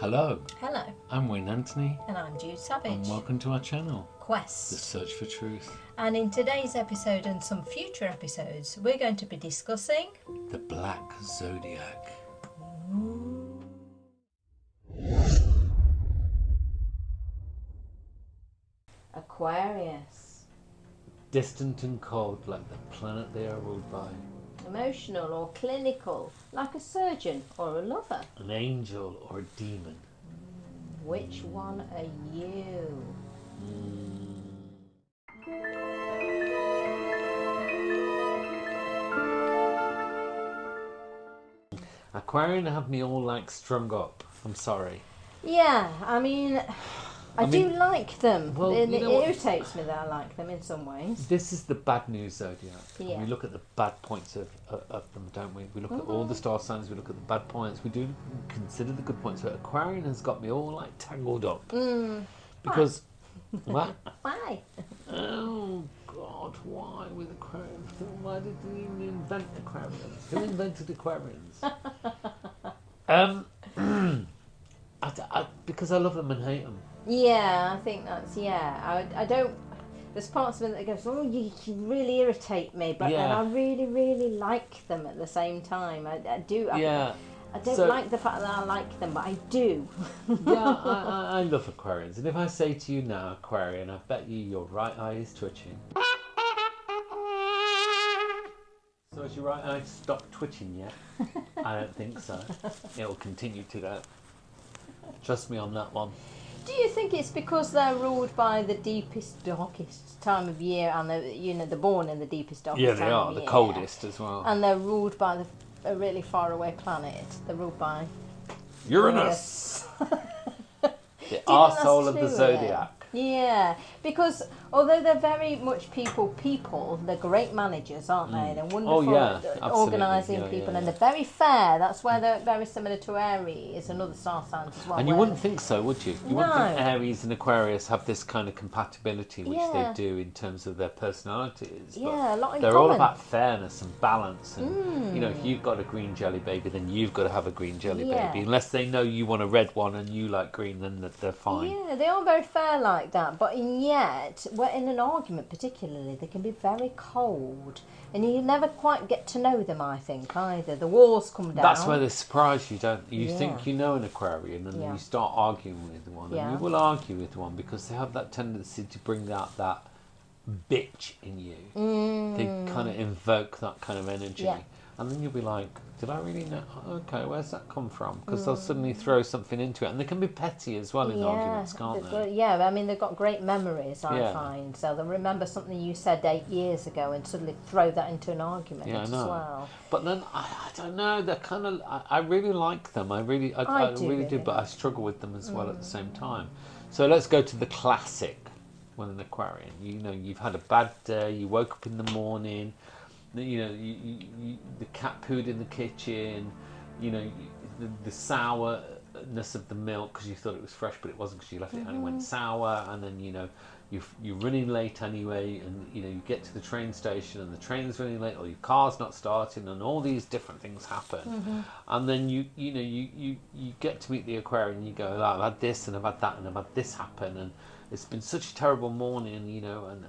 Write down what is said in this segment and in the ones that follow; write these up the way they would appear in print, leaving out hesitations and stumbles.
Hello, Hello, I'm Wayne Anthony and I'm Jude Savage. and welcome to our channel, The Quest. Search for Truth, And in today's episode and some future episodes, we're going to be discussing the Black Zodiac. Aquarius. Distant and cold like the planet they are ruled by. Emotional or clinical, like a surgeon or a lover. An angel or a demon. Which one are you? Aquarian have me all like strung up. I'm sorry. Yeah, I mean, I do like them. well, it you know what? irritates me that I like them in some ways. This is the Bad News Zodiac. Yeah. We look at the bad points of them, don't we? We look at all the star signs, we look at the bad points, we do consider the good points. But Aquarian has got me all like tangled up. Because, what? Why? Oh God, why with Aquarians? Why did they even invent Aquarians? Who invented Aquarians? Because I love them and hate them. Yeah, I think that's, I don't, there's parts of it that goes, oh, you really irritate me, but then Yeah. I really, really like them at the same time. I do. Yeah. I don't So- like the fact that I like them, but I do. Yeah, I love Aquarians. And if I say to you now, Aquarian, I bet you your right eye is twitching. So has your right eye stopped twitching yet? I don't think so. It'll continue to go. Trust me on that one. Do you think it's because they're ruled by the deepest, darkest time of year, and they're born in the deepest, darkest Yeah, time they of are. year? The coldest as well. And they're ruled by a really far away planet. They're ruled by Uranus! The that's arsehole of the true, Zodiac. Yeah, because although they're very much people, they're great managers, aren't they? They're wonderful yeah, at absolutely. organising Yeah, people, yeah, and yeah. they're very fair. That's why they're very similar to Aries and other star signs as well. And you where- wouldn't think so, would you? You wouldn't think No. Aries and Aquarius have this kind of compatibility, which Yeah. they do in terms of their personalities. But Yeah, a lot in they're all common. about fairness and balance. And, you know, if you've got a green jelly baby, then you've got to have a green jelly Yeah. baby. Unless they know you want a red one and you like green, then they're fine. Yeah, they are very fair like that, but yet, in an argument particularly, they can be very cold, and you never quite get to know them, I think, either. The walls come down. That's where they surprise you, don't you? You Yeah. think you know an Aquarian, and then Yeah. you start arguing with one. Yeah. And you will argue with one because they have that tendency to bring out that bitch in you. They kind of invoke that kind of energy. Yeah. And then you'll be like, did I really know? Okay, where's that come from? Because they'll suddenly throw something into it. And they can be petty as well in arguments, can't they? Yeah, I mean, they've got great memories, I Yeah. find. So they'll remember something you said 8 years ago and suddenly throw that into an argument Yeah, I as know. well. But then I don't know. They're kind of. I really like them. I I really do do. But I like struggle with them as well at the same time. So let's go to the classic. When an Aquarian, you know, you've had a bad day. You woke up in the morning. You know, the cat pooed in the kitchen. You know, the sourness of the milk because you thought it was fresh, but it wasn't because you left it and it went sour. And then you know. You're running late anyway, and you know you get to the train station, and the train's running late, or your car's not starting, and all these different things happen. And then you get to meet the Aquarian, and you go, oh, I've had this, and I've had that, and I've had this happen, and it's been such a terrible morning, you know, and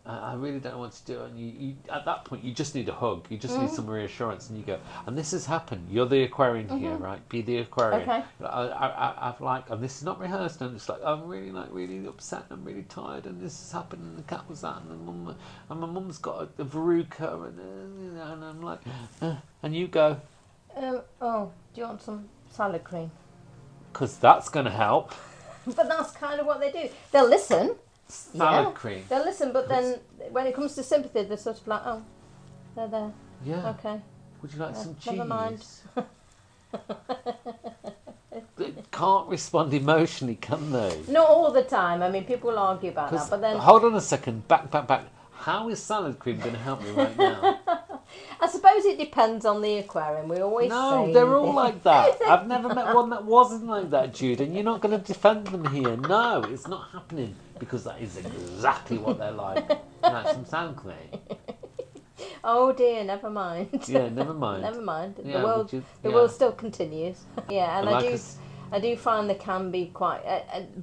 I really don't know what to do. And you at that point you just need a hug, you just need some reassurance, and you go, and this has happened. You're the Aquarian here, right? Be the Aquarian. Okay. I've like, and this is not rehearsed. And it's like I'm really upset. And I'm really tired, and this has happened, and the cat was that, and my mum's got a verruca, and I'm like, and you go, Oh, do you want some salad cream? because that's going to help. But that's kind of what they do. They'll listen. Salad cream. They'll listen, but then when it comes to sympathy, they're sort of like, oh, they're there. Yeah. Okay. Would you like some cheese? Never mind. They can't respond emotionally, can they? Not all the time. I mean, people will argue about that, but then Hold on a second. Back. How is salad cream going to help me right now? I suppose it depends on the aquarium. We always No, say they're all like that. I've never met one that wasn't like that, Jude, and you're not going to defend them here. No, it's not happening, because that is exactly what they're like. Like some sound cream. Oh dear, never mind. Yeah, never mind. Never mind. Yeah, The world still continues. Yeah, and Like I do find they can be quite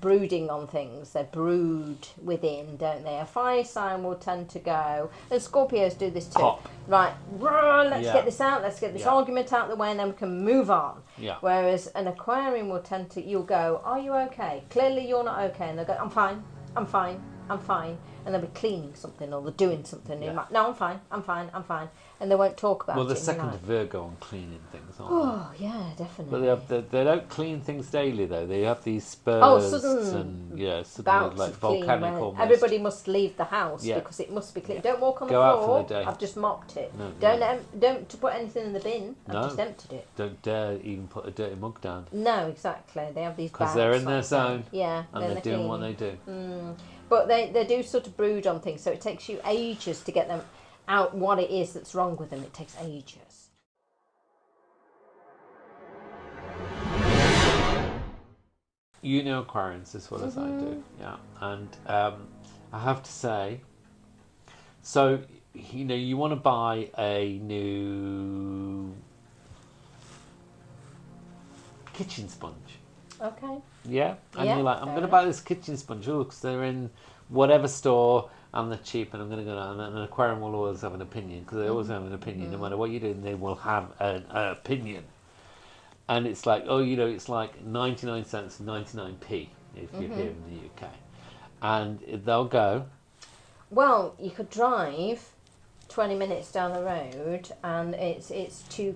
brooding on things. They brood within, don't they? A fire sign will tend to go, and Scorpios do this too. Pop. Right, let's Yeah. get this out, let's get this argument out of the way, and then we can move on. Yeah. Whereas an Aquarian will tend to, you'll go, are you okay? Clearly you're not okay. And they'll go, I'm fine, I'm fine, I'm fine. And they'll be cleaning something or they're doing something. Yeah. And like, no, I'm fine, I'm fine, I'm fine. And they won't talk about it. Well, they're and second you're to like, Virgo on cleaning things, aren't oh, yeah, definitely. But they don't clean things daily, though. They have these spurs sudden suddenly bouts like of clean volcanic where almost. everybody must leave the house Yeah. because it must be clean. Yeah. Don't walk on Go the out for floor. the day. I've just mopped it. No, Don't put anything in the bin. I've No. just emptied it. Don't dare even put a dirty mug down. No, exactly. They have these Because bouts they're in like their that. zone. Yeah, And then they're doing what they do. But they do sort of brood on things, so it takes you ages to get them out what it is that's wrong with them. It takes ages. You know Aquarians as well as I do. Yeah. And I have to say, so, you want to buy a new kitchen sponge. Okay. Yeah? And Yeah, you're like, I'm fair going to buy this kitchen sponge because they're in whatever store and they're cheap and I'm going to go down. And an aquarium will always have an opinion because they always have an opinion. No matter what you're doing, they will have an opinion. And it's like, it's like 99 cents and 99p if you're here in the UK. And they'll go, Well, you could drive 20 minutes down the road and it's two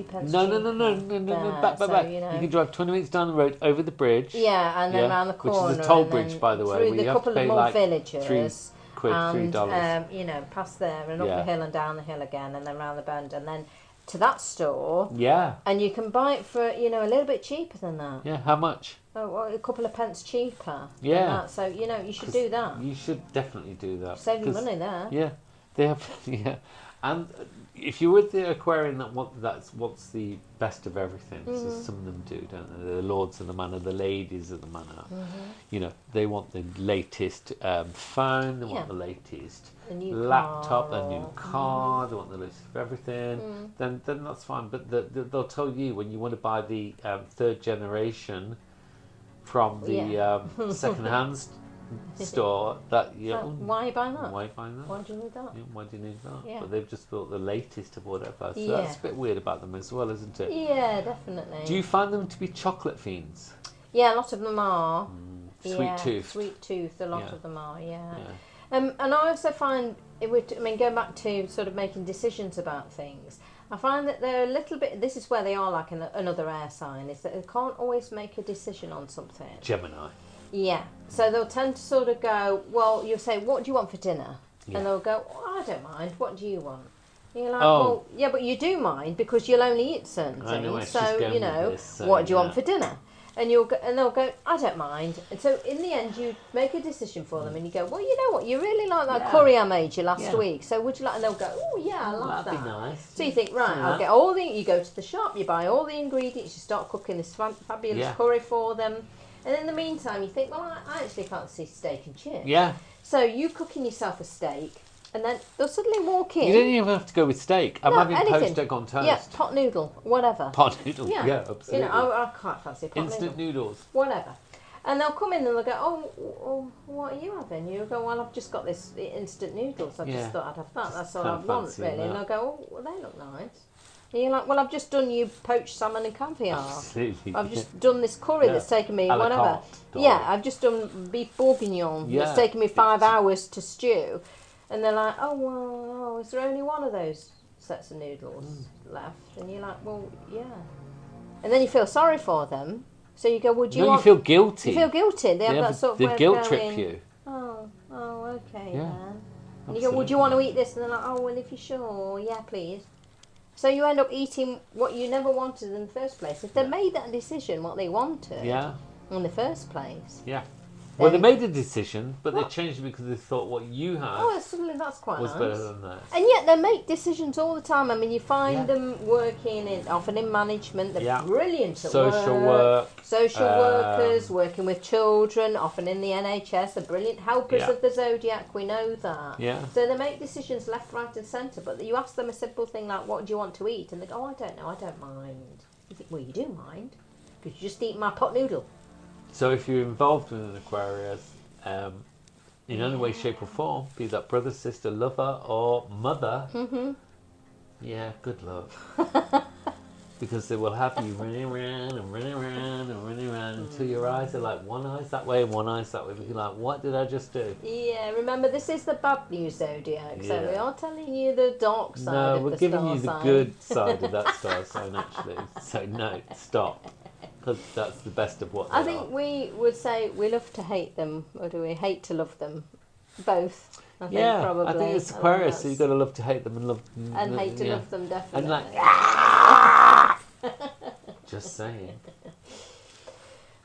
pence no, cheaper back. there, You can drive 20 minutes down the road over the bridge. Yeah, and then round the corner. Which is a toll and then bridge, by the way. Through where the you have to couple pay of more like villages. £3. And, past there and up the hill and down the hill again and then round the bend and then to that store. Yeah. And you can buy it for, a little bit cheaper than that. Yeah, how much? Oh, well, a couple of pence cheaper. Yeah. Than that. So, you should do that. You should definitely do that. Save you money there. Yeah. They have, yeah. And if you're with the Aquarian that wants the best of everything, so some of them do, don't they? The lords of the manor, the ladies of the manor, they want the latest phone, they want the latest laptop, a new car, they want the latest of everything. Then that's fine. But they'll tell you when you want to buy the third generation from the second-hand store that why are you buying that? Why are you buying that? Why do you need that? Yeah, why do you need that? Yeah. But they've just built the latest of whatever. So Yeah. that's a bit weird about them as well, isn't it? Yeah, definitely. Do you find them to be chocolate fiends? Yeah, a lot of them are. Sweet tooth. Sweet tooth, a lot Yeah. of them are, yeah. Yeah. And I also find, going back to sort of making decisions about things, I find that they're a little bit, this is where they are like another air sign, is that they can't always make a decision on something. Gemini. Yeah. So they'll tend to sort of go, well, you'll say, what do you want for dinner? Yeah. And they'll go, I don't mind, what do you want? And you're like, Oh. well, yeah, but you do mind because you'll only eat certain I know where things. she's So, going with this, so, what do you want yeah. for dinner? And they'll go, I don't mind. And so in the end, you make a decision for them, and you go, well, you know what, you really like that curry I made you last week. So would you like? And they'll go, oh yeah, I love That'd that. be nice. So you think, right, Yeah. I'll get all the. You go to the shop, you buy all the ingredients, you start cooking this fabulous curry for them, and in the meantime, you think, well, I actually fancy steak and chips. Yeah. So you cooking yourself a steak, and then they'll suddenly walk in. You don't even have to go with steak. I'm No, having anything. poached egg on toast. Yeah, pot noodle, whatever. Pot noodle. Yeah, Yeah, absolutely. I quite fancy a pot Instant noodle. noodles. Whatever. And they'll come in and they'll go, oh, what are you having? You go, well, I've just got this instant noodles. I just thought I'd have that. That's all I kinda want, fancy really. that. And they'll go, oh, well, they look nice. And you're like, well, I've just done you poached salmon and caviar. Absolutely. I've just done this curry that's taken me A la whatever. carte, Yeah, I've just done beef bourguignon that's taken me 5 hours to stew. And they're like, oh, is there only one of those sets of noodles left? And you're like, well, yeah. And then you feel sorry for them. So you go, would you want... you feel guilty. You feel guilty. They have that sort of they way of guilt going, trip you. Oh, okay Yeah, then. And you go, would you want to eat this? And they're like, oh, well, if you're sure, yeah, please. So you end up eating what you never wanted in the first place. If they made that decision, what they wanted in the first place. Yeah. Well, they made a decision, but they changed it because they thought what you had Suddenly that's quite was nice. better than that. And yet they make decisions all the time. I mean, you find them working often in management. They're brilliant at Social work. Social workers, working with children, often in the NHS. They're brilliant helpers of the Zodiac. We know that. Yeah. So they make decisions left, right and centre. But you ask them a simple thing like, what do you want to eat? And they go, oh, I don't know, I don't mind. You think, well, you do mind. because you just eat my pot noodle. So if you're involved with an Aquarius, in any way, shape or form, be that brother, sister, lover or mother, yeah, good luck. Because they will have you running around and running around and running around until your eyes are like one eye's that way and one eye's that way. But you're like, what did I just do? Yeah, remember this is the Bad News Zodiac, so Yeah. we are telling you the dark side No, of we're the giving star you the sign. good side of that star sign, actually. So no, stop. Because that's the best of what they I think are. we would say we love to hate them, or do we hate to love them? Both. I think Yeah, probably. I think it's I think Aquarius, so you've got that's- to love to hate them and love and hate to yeah. love them definitely. And like, just saying.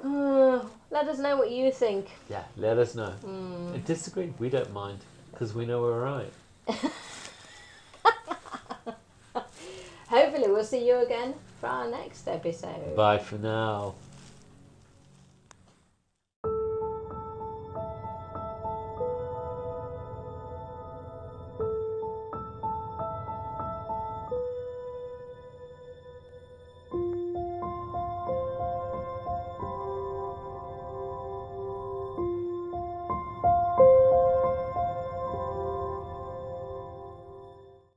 Let us know what you think. Yeah, let us know. Disagree, we don't mind, because we know we're right. Hopefully we'll see you again for our next episode. Bye for now.